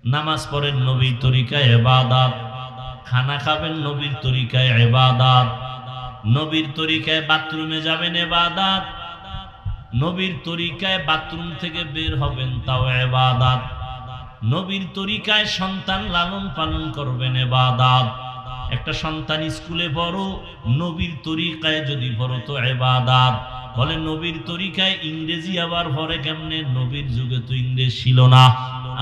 নামাজ পড়েন নবীর তরিকায় ইবাদত, খানা খাবেন নবীর তরিকায় ইবাদত, নবীর তরিকায় বাথরুমে যাবেন ইবাদত, নবীর তরিকায় বাথরুম থেকে বের হবেন তাও ইবাদত, নবীর তরিকায় সন্তান লালন পালন করবেন ইবাদত। একটা সন্তান স্কুলে পড়ো নবীর তরিকায় যদি পড়ো তো ইবাদত। বলে নবীর তরিকায় ইংরেজি আবার পড়ে কেমনে? নবীর যুগে তো ইংরেজি ছিল না,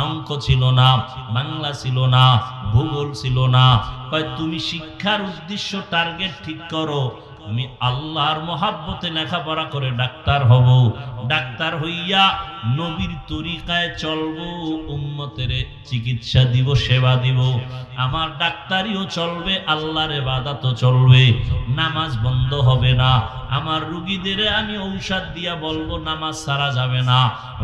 অঙ্ক ছিল না, বাংলা ছিল না, ভূগোল ছিল না। কয় তুমি শিক্ষার উদ্দেশ্য টার্গেট ঠিক করো, আমি আল্লাহর মহাব্বতে লেখাপড়া করে ডাক্তার হব, ডাক্তার হইয়া নবীর তরিকায় চলবো, উম্মতের চিকিৎসা দিব, সেবা দিব, আমার ডাক্তারিও চলবে, আল্লাহর ইবাদতও চলবে, নামাজ বন্ধ হবে না, আমার রোগীদের আমি ঔষধ দিয়া বলবো নামাজ ছাড়া যাবে না,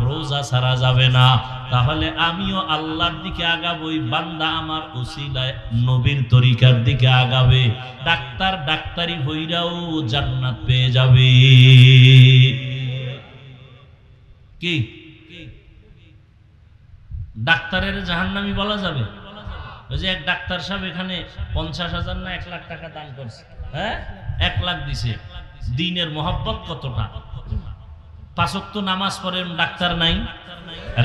রোজা ছাড়া যাবে না। তাহলে আমিও আল্লাহর দিকে আগাবই, বান্দা আমার উসিলায় নবীর তরিকার দিকে আগাবে, ডাক্তার ডাক্তারি হইরাও জান্নাত পেয়ে যাবে। কি ডাক্তারের জাহান্নামী বলা যাবে? ওই যে এক ডাক্তার সাহেব এখানে 50,000 না 1 লাখ টাকা দান করছে, হ্যাঁ 1 লাখ দিছে। দ্বীনের মহব্বত কতটা! 5 ওয়াক্ত নামাজ পড়ে ডাক্তার নাই,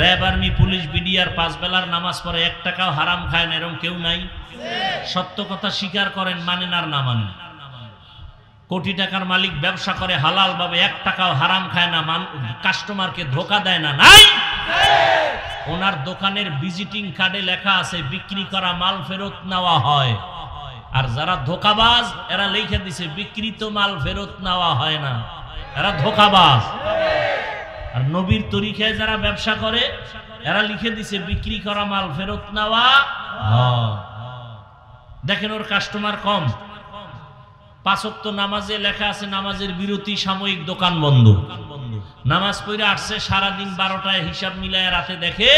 র্যাব আর্মি পুলিশ বিডিআর 5 বেলার নামাজ পড়ে 1 টাকাও হারাম খায় না, এরকম কেউ নাই। সত্য কথা স্বীকার করেন, মানেন আর না মানেন। কোটি টাকার মালিক ব্যবসা করে হালাল ভাবে, 1 টাকাও হারাম খায় না, কাস্টমারকে ধোকা দেয় না, নাই। ওনার দোকানের ভিজিটিং কার্ডে লেখা আছে বিক্রি করা মাল ফেরত নেওয়া হয়। আর যারা ধোকাবাজ এরা লিখে দিছে বিক্রিত মাল ফেরত নেওয়া হয় না, এরা ধোকাবাজ। আর নবীর তরিকায় যারা ব্যবসা করে এরা লিখে দিছে বিক্রি করা মাল ফেরত নেওয়া হয়। দেখেন ওর কাস্টমার কম। 5 ওয়াক্ত নামাজে লেখা আছে নামাজের বিরতি, সাময়িক দোকান বন্ধ। নামাজ পড়ে আসছে সারাদিন 12টায়, হিসাব মিলায় রাতে দেখে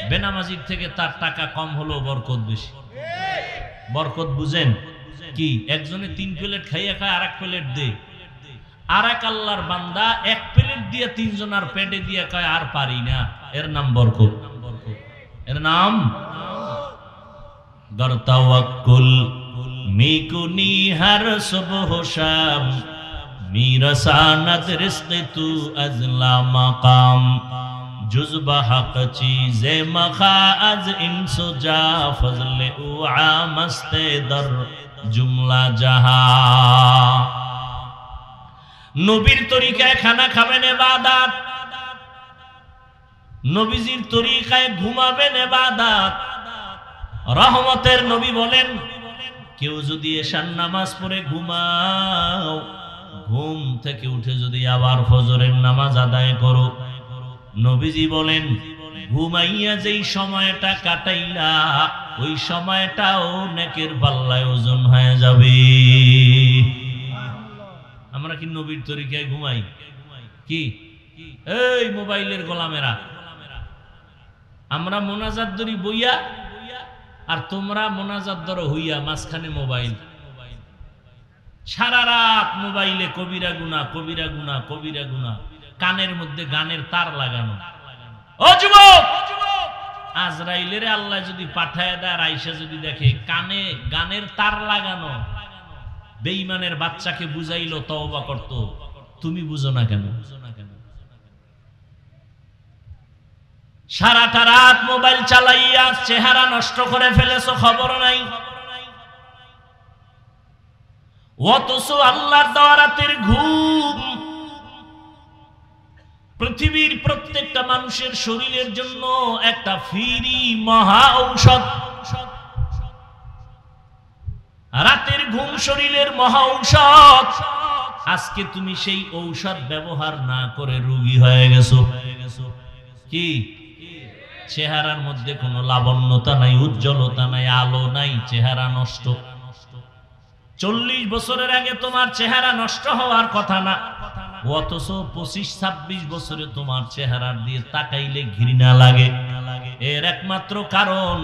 বেনামাজির থেকে তার টাকা কম হলো, বরকত বেশি। বরকত বুঝেন কি? একজনে 3 প্লেট খাইয়া খায়, আর 1 প্লেট দে। আর এক আল্লাহর বান্দা 1 প্লেট দিয়ে 3 জনের পেটে দিয়ে কয় আর পারি না, এর নাম বরকত। এর নাম গরতাওয়াক্কুল মিকুনি হার সুবহ শাম মিরসানাত রিজক তু আজলা মাকাম জুজবা হক চীজে মখা আজ ইনসু জা ফজলে উ আমস্তে দর জুমলা জাহা। নবীর তরিকায় খানা খাবেন ইবাদত, নবীজির তরিকায় ঘুমাবেন ইবাদত। রহমতের নবী বলেন কেউ যদি এশার নামাজ পড়ে ঘুমাও, ঘুম থেকে উঠে যদি আবার ফজরের নামাজ আদায় করো, নবীজি বলেন ঘুমাইয়া যেই সময়টা কাটাইলা ওই সময়টাও নেকের পাল্লায় ওজন হয়ে যাবে। আমরা কি নবীর তরিকায় ঘুমাই? কি এই মোবাইলের গোলামেরা, আমরা মোনাজাত ধরি বইয়া, আর তোমরা মোনাজাত ধরো হইয়া, মাঝখানে মোবাইল। সারা রাত মোবাইলে কবিরা গুনাহ, কবিরা গুনাহ, কবিরা গুনাহ, কানের মধ্যে গানের তার লাগানো। ও যুবক, আজরাইলের আল্লাহ যদি পাঠায় দেয়, আয়েশা যদি দেখে কানে গানের তার লাগানো, বেঈমানের বাচ্চাকে বুঝাইলো তওবা করত, তুমি বুঝো না কেন? সারাটা রাত মোবাইল চালাইয়া চেহারা নষ্ট করে ফেলেছো, খবর নাই। অথচ আল্লাহর দেওয়া রাতের ঘুম পৃথিবীর প্রত্যেকটা মানুষের শরীরের জন্য একটা ফ্রি মহা ঔষধ। রাতের ঘুম শরীরের মহা ঔষধ। আজকে তুমি সেই ঔষধ ব্যবহার না করে রোগী হয়ে গেছো। কি চেহারার মধ্যে কোনো লাবণ্যতা নাই, উজ্জ্বলতা নাই, আলো নাই, চেহারা নষ্ট। 40 বছরের আগে তোমার চেহারা নষ্ট হওয়ার কথা না, অথচ 25-26 বছরে তোমার চেহারার দিয়ে তাকাইলে ঘৃণা লাগে। এর একমাত্র কারণ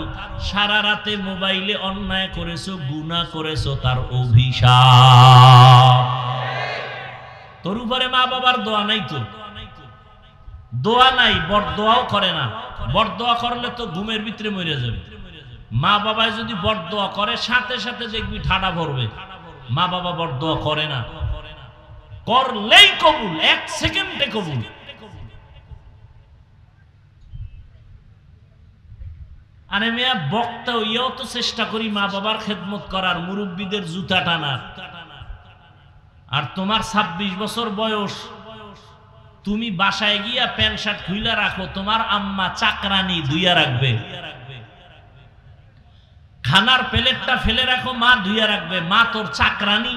সারা রাতে মোবাইলে অন্যায় করেছো, গুনাহ করেছো, তার অভিশাপ। তোর উপরে মা বাবার দোয়া নাই, তো দোয়া নাই, বড় দোয়াও করে না, বরদোয়া করলে তো ঘুমের ভিতরে মরে যাবে। মা বাবায় যদি বরদোয়া করে সাথে সাথে দেখবি ঠাডা ভরবে। মা বাবা বরদোয়া করে না, করলেই কবুল, 1 সেকেন্ডে কবুল। আরে মিয়া বক্তা হইয়াও তো চেষ্টা করি মা বাবার খেদমত করার, মুরব্বীদের জুতা টানার। আর তোমার 26 বছর বয়স, তুমি বাসায় গিয়া প্যান্ট শার্ট খুইলা রাখো, তোমার আম্মা চাকরানি ধুইয়া রাখবে। খানার প্লেটটা ফেলে রাখো, মা ধুইয়া রাখবে। মা তোর চাকরানি।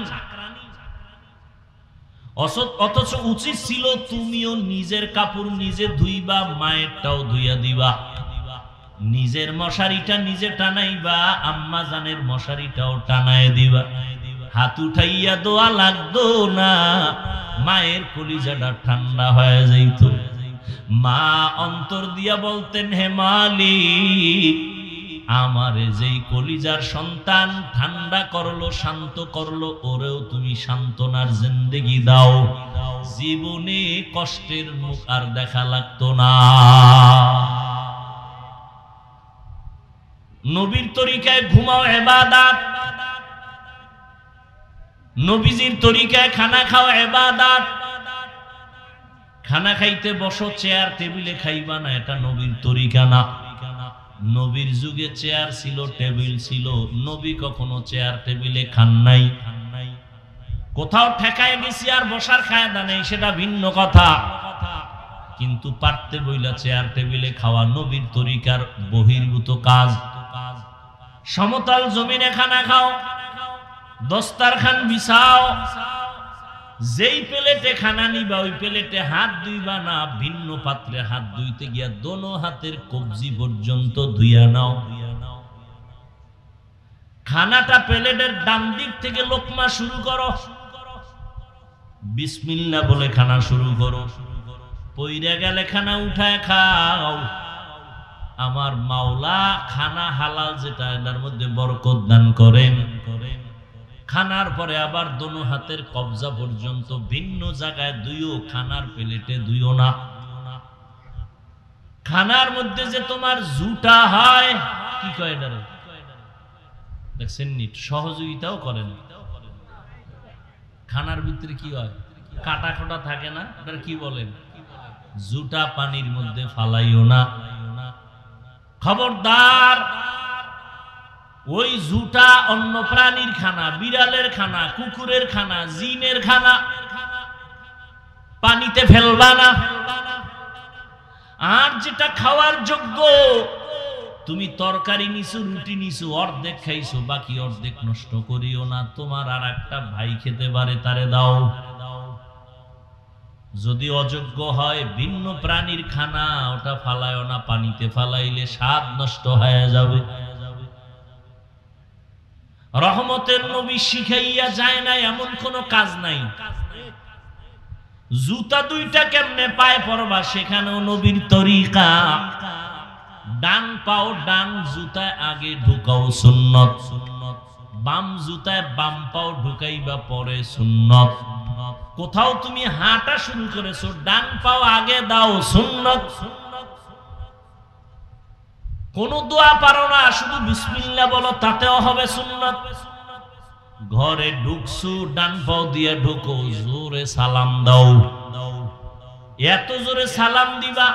অথচ উচিত ছিল তুমিও নিজের কাপড় নিজে ধুইবা, মায়েরটাও ধুইয়া দিবা। নিজের মশারিটা নিজে টানাইবা, আম্মা জানের মশারিটাও টানায় দিবা। হাত উঠাইয়া দোয়া লাগতো না, মায়ের কলিজাটা ঠান্ডা হয়ে যাইত। মা অন্তর দিয়া বলতেন, হে মালিক, আমারে যেই কলিজার সন্তান ঠান্ডা করলো, শান্ত করলো, ওরেও তুমি সান্ত্বনার জিন্দেগি দাও, জীবনে কষ্টের মুখ আর দেখা লাগতো না। নবীর তরিকায় ঘুমাও ইবাদত, নবীজির তরিকায় খানা খাও ইবাদত। খানা খাইতে বসো, চেয়ার টেবিলে খাইবা না, এটা নবীর তরিকা না। নবীর যুগে চেয়ার ছিল, টেবিল ছিল, নবী কখনো চেয়ার টেবিলে খান নাই। কোথাও ঠেকায় গেছি আর বসার কায়দা নেই, সেটা ভিন্ন কথা, কিন্তু পারতে বইলা চেয়ার টেবিলে খাওয়া নবীর তরিকার বহির্ভূত কাজ। সমতল জমিনে খানা খাও, দস্তারখান বিছাও, যেই প্লেটে খানা নিবা ওই প্লেটে হাত ধুইবা না, ভিন্ন পাত্রে হাত ধুইতে গিয়া দোনো হাতের কবজি পর্যন্ত ধুইয়া নাও। খানাটা প্লেটের ডান দিক থেকে লোকমা শুরু করো, বিসমিল্লাহ বলে খানা শুরু করো। পইরা গেলে খানা উঠায় খাও। আমার মাওলা খানা হালাল যেটা, এটার মধ্যে বরকত দান করেন। খানার পরে আবার দোনো হাতের কবজা পর্যন্ত ভিন্ন জায়গায় দুইও, খানার প্লেটে দুইও না। খানার মধ্যে যে তোমার জুটা হয়, কি কয় এটারে, দেখছেন নি, সহযোগিতাও করেন। খানার ভিতরে কি হয়, কাটা খোটা থাকে না, এটার কি বলেন, জুটা পানির মধ্যে ফালাইও না। খবরদার, ওই জুটা অন্য প্রাণীর খানা, বিড়ালের খানা, কুকুরের খানা, জিনের খানা, পানিতে ফেলবা না। আর যেটা খাওয়ার যোগ্য, তুমি তরকারি নিছো, রুটি নিছো, অর্ধেক খাইছো, বাকি অর্ধেক নষ্ট করিও না। তোমার আর একটা ভাই খেতে পারে, তারে দাও। যদি অযোগ্য হয় ভিন্ন প্রাণীর খানা, ওটা ফালাইও না, পানিতে ফালাইলে স্বাদ নষ্ট হয়ে যাবে। রহমতের নবী শিখাইয়া যায় না এমন কোন কাজ নাই। জুতা দুইটা কেমনে পায়ে পরবা, সেখানেও নবীর তরিকা। ডান পাও ডান জুতায় আগে ঢুকাও, সুন্নত। বাম জুতায় বাম পাও ঢুকাইবা পরে, সুন্নত। কোথাও তুমি হাঁটা শুরু করেছো, ডান পাও আগে দাও, সুন্নত। কোন দোয়া পারো না, শুধু বিসমিল্লাহ বলো, তাতেও হবে সুন্নত। ঘরে ঢুকছো, ডান পাও দিয়ে ঢুকো, জোরে সালাম দাও। এত জোরে সালাম দিবা,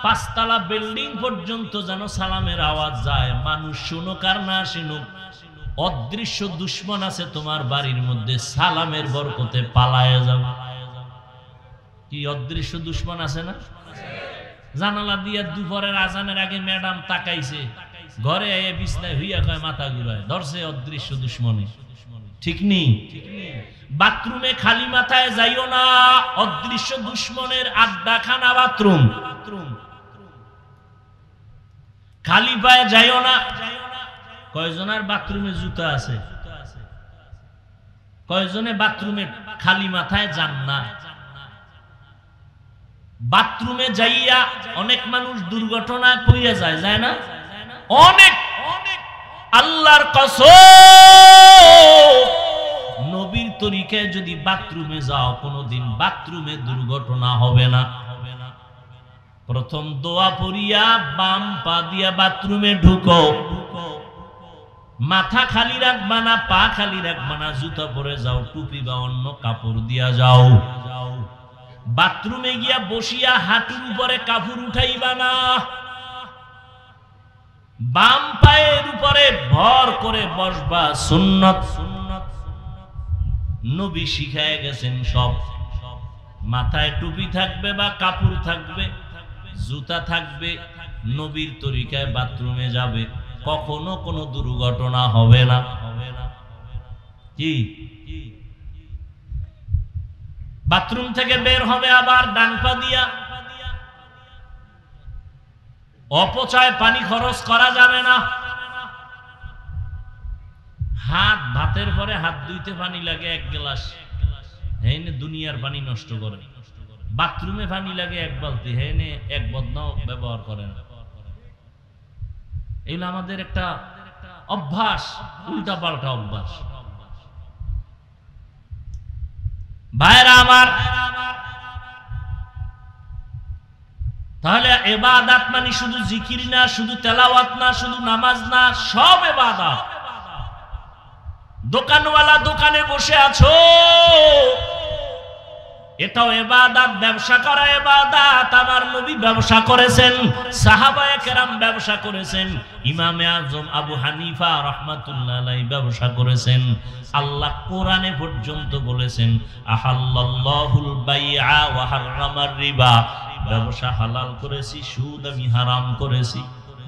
5 তলা বিল্ডিং পর্যন্ত যেন সালামের আওয়াজ যায়। মানুষ শুনুক আর না শুনুক, অদৃশ্য দুশ্মন আছে তোমার বাড়ির মধ্যে, সালামের বরকতে পালায় যাবে। কি অদৃশ্য দুশ্মন আছে না? জানালা দিয়া দুপুরের আজানের আগে ম্যাডাম তাকাইছে, ঘরে এসে বিছনায় হইয়া কয় মাথা ঘুরায়, ধরছে অদৃশ্য দুশ্মনে। ঠিক নেই? বাথরুমে খালি মাথায় যাইও না, অদৃশ্য দুশ্মনের আড্ডাখানা বাথরুম। খালি পায়ে যাইও না। কয়জনের বাথরুমে জুতা আছে? কয়জনে বাথরুমে খালি মাথায় যান না? বাথরুমে যাইয়া অনেক মানুষ দুর্ঘটনায় পড়ে যায়, যায় না? অনেক। আল্লাহর কসম, নবীর তরিকায় যদি বাথরুমে যাও, কোনোদিন বাথরুমে দুর্ঘটনা হবে না। প্রথম দোয়া পড়িয়া বাম পা দিয়া বাথরুমে ঢুকো, মাথা খালি রাখবা না, পা খালি রাখবা না, জুতা পরে যাও, টুপি বা অন্য কাপড় দিয়া যাও। বাথরুমে গিয়া বসিয়া হাঁটুর উপরে কাপড় উঠাইবা না, বাম পায়ের উপরে ভর করে বসবা, সুন্নত। নবী শিখায় গেছেন সব। মাথায় টুপি থাকবে বা কাপড় থাকবে, জুতা থাকবে, নবীর তরিকায় বাথরুমে যাবে, কখনো কোনো দুর্ঘটনা হবে না। কি বাথরুম থেকে বের হবে আবার ডান পা দিয়া, অপচয় পানি খরচ করা যাবে না। হাত ভাতের পরে হাত ধুইতে পানি লাগে 1 গ্লাস, হেনে দুনিয়ার পানি নষ্ট করে। বাথরুমে পানি লাগে 1 বালতি, হেনে 1 বদনাও ব্যবহার করে না। এগুলো আমাদের একটা অভ্যাস, উল্টা পাল্টা অভ্যাস। ভাইরা আমার, তাহলে ইবাদত মানে শুধু জিকির না, শুধু তেলাওয়াত না, শুধু নামাজ না, সব ইবাদত। দোকানওয়ালা দোকানে বসে আছো, এটাও ইবাদত। ব্যবসা করা ইবাদত। আমার নবী ব্যবসা করেছেন, সাহাবায়ে কেরাম ব্যবসা করেছেন, ইমামে আজম আবু হানিফা রাহমাতুল্লাহ আলাইহি ব্যবসা করেছেন। আল্লাহ কোরআনে পর্যন্ত বলেছেন, আহাল্লাল্লাহুল বাইআ ওয়া হারামার রিবা, ব্যবসা হালাল করেছি, সুদ আমি হারাম করেছি।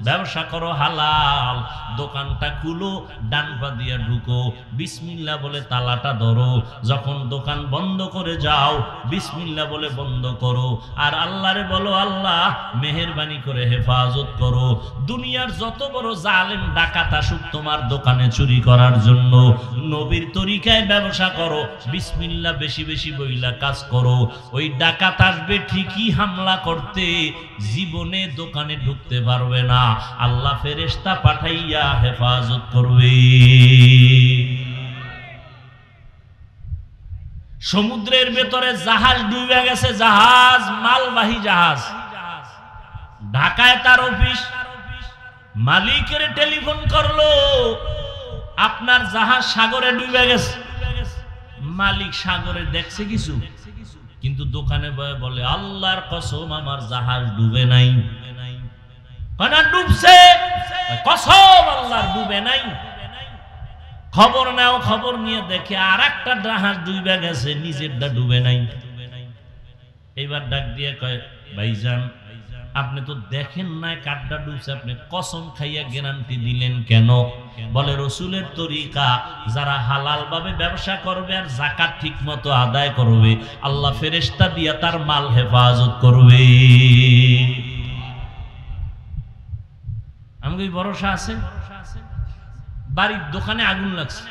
ব্যবসা করো হালাল, দোকানটা খুলো, ডান পা দিয়া ঢুকো, বিসমিল্লাহ বলে তালাটা ধরো, যখন দোকান বন্ধ করে যাও বিসমিল্লাহ বলে বন্ধ করো, আর আল্লাহরে বলো আল্লাহ মেহেরবানি করে হেফাজত করো। দুনিয়ার যত বড় জালেম ডাকাত আসুক তোমার দোকানে চুরি করার জন্য, নবীর তরিকায় ব্যবসা করো, বিসমিল্লাহ বেশি বেশি বইলা কাজ করো। ওই ডাকাত আসবে ঠিকই হামলা করতে, জীবনে দোকানে ঢুকতে পারবে না, আল্লাহ ফেরেশতা পাঠাইয়া হেফাজত করবে। সমুদ্রের ভেতরে জাহাজ ডুবে গেছে, জাহাজ মালবাহী জাহাজ, ঢাকায় তার অফিস, মালিকের টেলিফোন করলো আপনার জাহাজ সাগরে ডুবে গেছে। মালিক সাগরে দেখছে কিছু, কিন্তু দোকানে বলে আল্লাহর কসম আমার জাহাজ ডুবে নাই। ডুবছে, কসম আল্লাহর ডুবে নাই। খবর নাও, খবর নিয়ে দেখে আর একটা জাহাজ ডুবে গেছে, নিজেরটা ডুবে নাই। এইবার ডাক দিয়ে কয়, ভাইজান আপনি তো দেখেন নাই কাঠটা ডুবছে, আপনি কসম খাইয়া গ্যারান্টি দিলেন কেন? বলে রসুলের তরিকা, যারা হালাল ভাবে ব্যবসা করবে আর যাকাত ঠিক মতো আদায় করবে, আল্লাহ ফেরেশতা দিয়া তার মাল হেফাজত করবে। আমাকে ভরসা আছে। বাড়ির দোকানে আগুন লাগছে,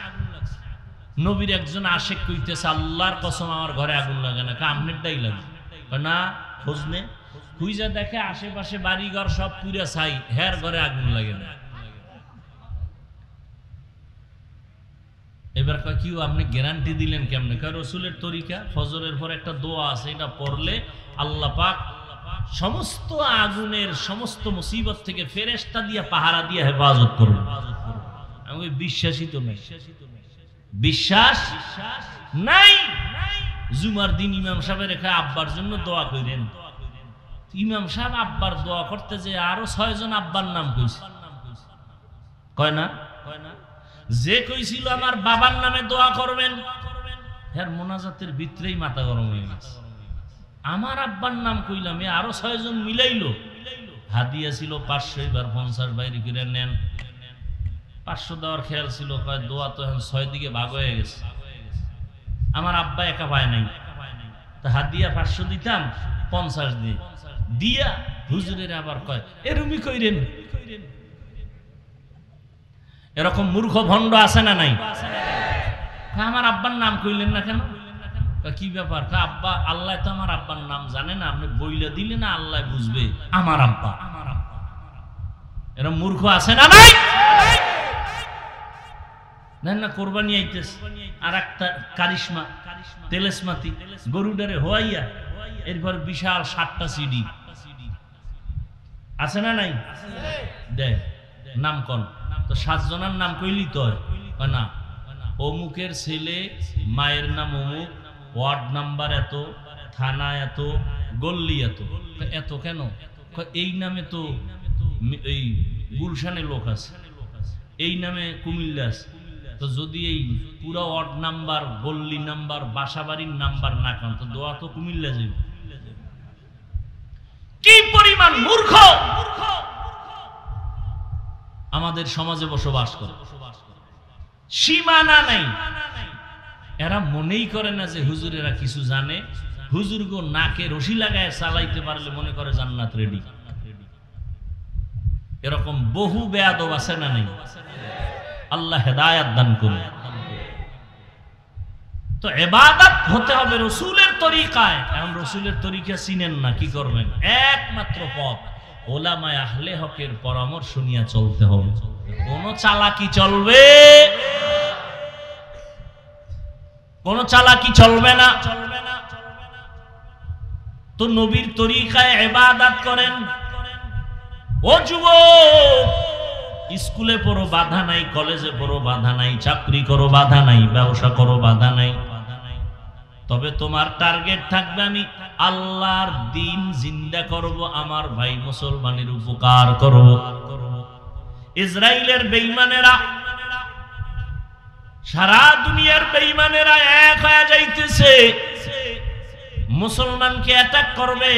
নবীর একজন আশেক কইতেছে আল্লাহর কসম আমার ঘরে আগুন লাগে না, আপনারটাই লাগে না। খোঁজ নে, খুঁজে দেখে আশেপাশে বাড়িঘর সব পুরা ছাই, হের ঘরে আগুন লাগে না। এবার কয় কি আপনি গ্যারান্টি দিলেন কেমনে? কয় রসুলের তরিকা, ফজরের পর একটা দোয়া আছে, এটা পড়লে আল্লাহ পাক সমস্ত আগুনের সমস্ত মুসিবত থেকে ফেরেশতা দিয়া পাহারা দিয়া হেফাজত করবে। আমি বিশ্বাসই তো নাই, বিশ্বাস নাই। জুমার দিন ইমাম সাহেবের রেখা আব্বার জন্য দোয়া করেন। ইমাম সাহেব আব্বার দোয়া করতে যে আরো 6 জন আব্বার নাম কইছে, কয় না? যে কইছিল আমার বাবার নামে দোয়া করবেন, এর মোনাজাতের ভিতরেই মাথা গরম হয়ে গেছে। আমার আব্বার নাম কইলাম, আরো 6 জন মিলাইলো। হাদিয়া ছিল 500, এবার 50 বাইরে করে নেন। 500 দেওয়ার খেয়াল ছিল, কয় দোয়া তো এখন 6 দিকে ভাগ হয়ে গেছে, আমার আব্বা একা পায় নাই, তা হাদিয়া 500 দিতাম, 50 দিয়ে দিয়া হুজুরের আবার কয় এরুমি কইরেন। এরকম মূর্খ ভণ্ড আছে না নাই? আমার আব্বার নাম কইলেন না কেন? কি ব্যাপার? আব্বা, আল্লাহ তো আমার আব্বার নাম জানে না, আপনি বইলে দিলে না আল্লাহ বুঝবে আমার আব্বা। এরকম মূর্খ আছে না নাই? না কোরবানি আইতেছে, আর একটা কারিশমা তেলেসমাতি গরুডারে হোয়াইয়া, এরপর বিশাল 7টা সিডি, আছে না নাই? দে নাম কোন তো 7 জনের নাম কইলি তো না, অমুকের ছেলে, মায়ের নাম অমুক, ওয়ার্ড নাম্বার এত, থানা এত, গল্লি এত। এত কেন? এই নামে তো এই গুলশানে লোক আছে, এই নামে কুমিল্লা আছে। তো যদি এই পুরো ওয়ার্ড নাম্বার, গল্লি নাম্বার, বাসাবাড়ির নাম্বার না কান তো দোয়া তো কুমিল্লা যাবে। কি পরিমাণ মূর্খ আমাদের সমাজে বসবাস করে, সীমানা নাই। এরা মনেই করে না যে হুজুরেরা কিছু জানে। হুজুর গো নাকে রশি লাগায় চালাইতে পারলে মনে করে জান্নাত রেডি। এরকম বহু বেয়াদব আছে না নাই? আল্লাহ হেদায়াত দান করুন। তো ইবাদত হতে হবে রাসূলের তরিকায়। এখন রাসূলের তরিকা চিনেন না, কি করবেন? একমাত্র পথ উলামায়ে আহলে হকের পরামর্শ নিয়ে চলতে হবে। কোন চালাকি চলবে, কোন চালাকি চলবে না। তো নবীর তরিকায় ইবাদত করেন। ও যুবক, স্কুলে পড়ো বাধা নাই, কলেজে পড়ো বাধা নাই, চাকরি করো বাধা নাই, ব্যবসা করো বাধা নাই। তবে তোমার টার্গেট থাকবে আমি আল্লাহর দ্বীন জিন্দা করব, আমার ভাই মুসলমানের উপকার করব। ইসরাইলের বেঈমানেরা, সারা দুনিয়ার বেঈমানেরা এক হয়ে যাইতেছে, মুসলমানকে অ্যাটাক করবে,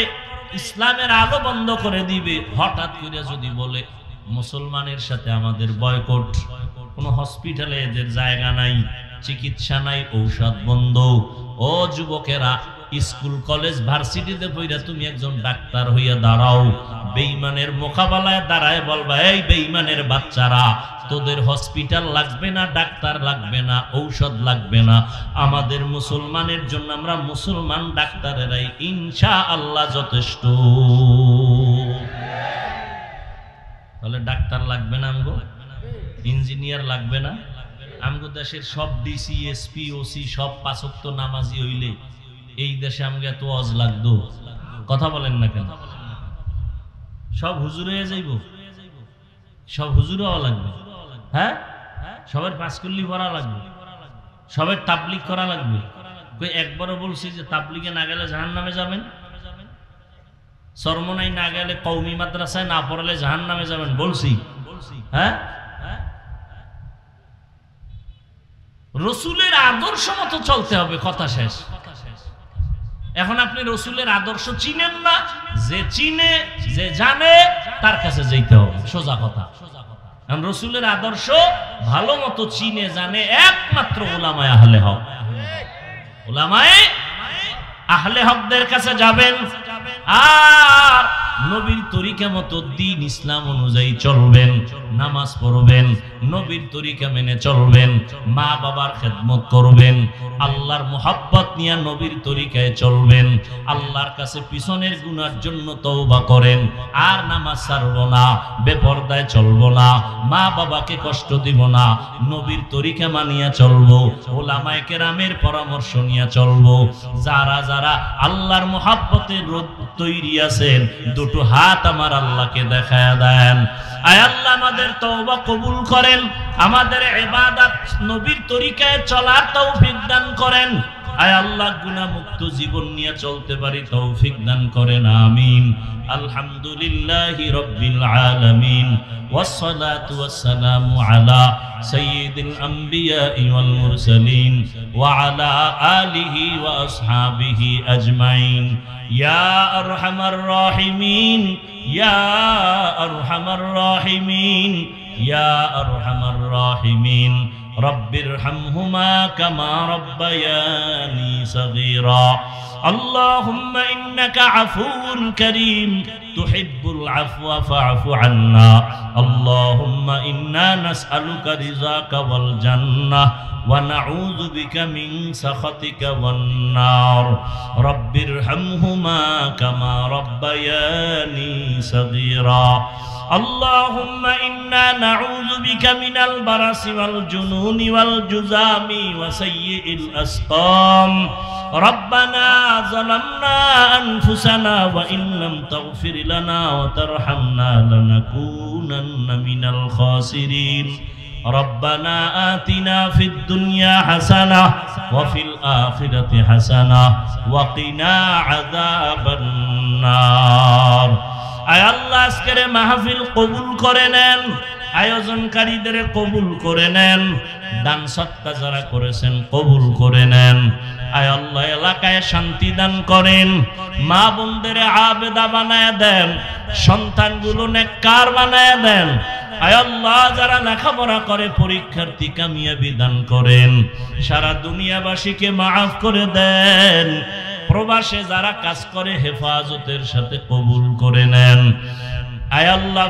ইসলামের আলো বন্ধ করে দিবে। হঠাৎ করে যদি বলে মুসলমানের সাথে আমাদের বয়কট, কোনো হসপিটালে এদের জায়গা নাই, চিকিৎসা নাই, ঔষধ বন্ধ। ও যুবকেরা, স্কুল কলেজ ভার্সিটিতে পড়া তুমি একজন ডাক্তার হইয়া দাঁড়াও, বেঈমানের মোকাবেলায় দাঁড়ায় বলবা, এই বেঈমানের বাচ্চারা, তোদের হসপিটাল লাগবে না, ডাক্তার লাগবে না, ঔষধ লাগবে না, আমাদের মুসলমানের জন্য আমরা মুসলমান ডাক্তারেরাই ইনশাআল্লাহ যথেষ্ট। তাহলে ডাক্তার লাগবে না আমগো, ইঞ্জিনিয়ার লাগবে না। আমগো দেশের সব ডিসি, এসপি, ওসি সব 5 ওয়াক্ত নামাজি হইলে এই দেশে আমগো এত ওয়াজ লাগতো? কথা বলেন না কেন? সব হুজুর হয়ে যাইব, সব হুজুর হওয়া লাগবে। হ্যাঁ, সবার 5 কুল্লি পড়া লাগবে, সবার তাবলিগ করা লাগবে। কই একবারও বলছি যে তাবলিগে না গেলে জাহান্নামে যাবেন? সরমনাই না গেলে, কওমি মাদ্রাসায় না পড়ালে জাহান্নামে যাবেন বলছি? হ্যাঁ, রসুলের আদর্শ মতো চলতে হবে, কথা শেষ। এখন আপনি রসুলের আদর্শ চিনেন না, যে চিনে, যে জানে তার কাছে যেতে হবে, সোজা কথা। রসুলের আদর্শ ভালো মতো চিনে জানে একমাত্র উলামায়ে আহলে হক। উলামায়ে আহলে হকদের কাছে যাবেন আর নবীর তরিকা মতো দ্বীন ইসলাম অনুযায়ী চলবেন, নামাজ পড়বেন, নবীর তরিকা মেনে চলবেন, মা বাবার খেদমত করবেন, আল্লাহর মুহাব্বত নিয়ে নবীর তরিকায় চলবেন, আল্লাহর কাছে পিছনের গুনার জন্য তওবা করেন, আর নামাজ ছাড়বো না, বেপরদায় চলবো না, মা বাবাকে কষ্ট দিব না, নবীর তরিকা মানিয়া চলবো, উলামায়ে কেরামের পরামর্শ নিয়ে চলবো। যারা যারা আল্লাহর মুহাব্বতের তৈরি আছেন, দুটো হাত আমার আল্লাহকে দেখায়া দেন। আয় আল্লাহ আমাদের তওবা কবুল করেন, আমাদের ইবাদত নবীর তরিকায় চলার তৌফিক দান করেন। আয় আল্লাহ গুনাহ মুক্ত জীবন নিয়ে চলতে পারি তৌফিক দান করেন, আমিন। আলহামদুলিল্লাহি রাব্বিল আলামিন, والصلاة والسلام على سيد الأنبياء والمرسلين وعلى آله وأصحابه أجمعين. يا أرحم الراحمين، يا أرحم الراحمين، يا أرحم الراحمين. رب ارحمهما كما ربياني صغيرا. اللهم إنك عفو كريم تحب العفو فاعف عنا. اللهم إنا نسألك رضاك والجنة ونعوذ بك من سخطك والنار. رب ارحمهما كما ربياني صغيرا. اللهم إنا نعوذ بك من البرص والجنون والجذام وسيء الأسقام ربنا ظلمنا أنفسنا وإن لم تغفر لنا وترحمنا لنكونن من الخاسرين ربنا آتنا في الدنيا حسنة وفي الآخرة حسنة وقنا عذاب النار আয় আল্লাহ আজকের মাহফিল কবুল করে নেন আয়োজনকারীদের কবুল করে নেন দান সদকা যারা করেছেন কবুল করে নেন আয় আল্লাহ এলাকায় শান্তি দান করেন মা বোনদের আবেদা বানায় দেন সন্তানগুলো নেককার বানায় দেন আয় আল্লাহ যারা লেখাপড়া করে পরীক্ষার্থী কামিয়াবি দান করেন সারা দুনিয়াবাসীকে মাফ করে দেন প্রবাসে যারা কাজ করে হেফাজতের সাথে কবুল করে নেন আয় আল্লাহ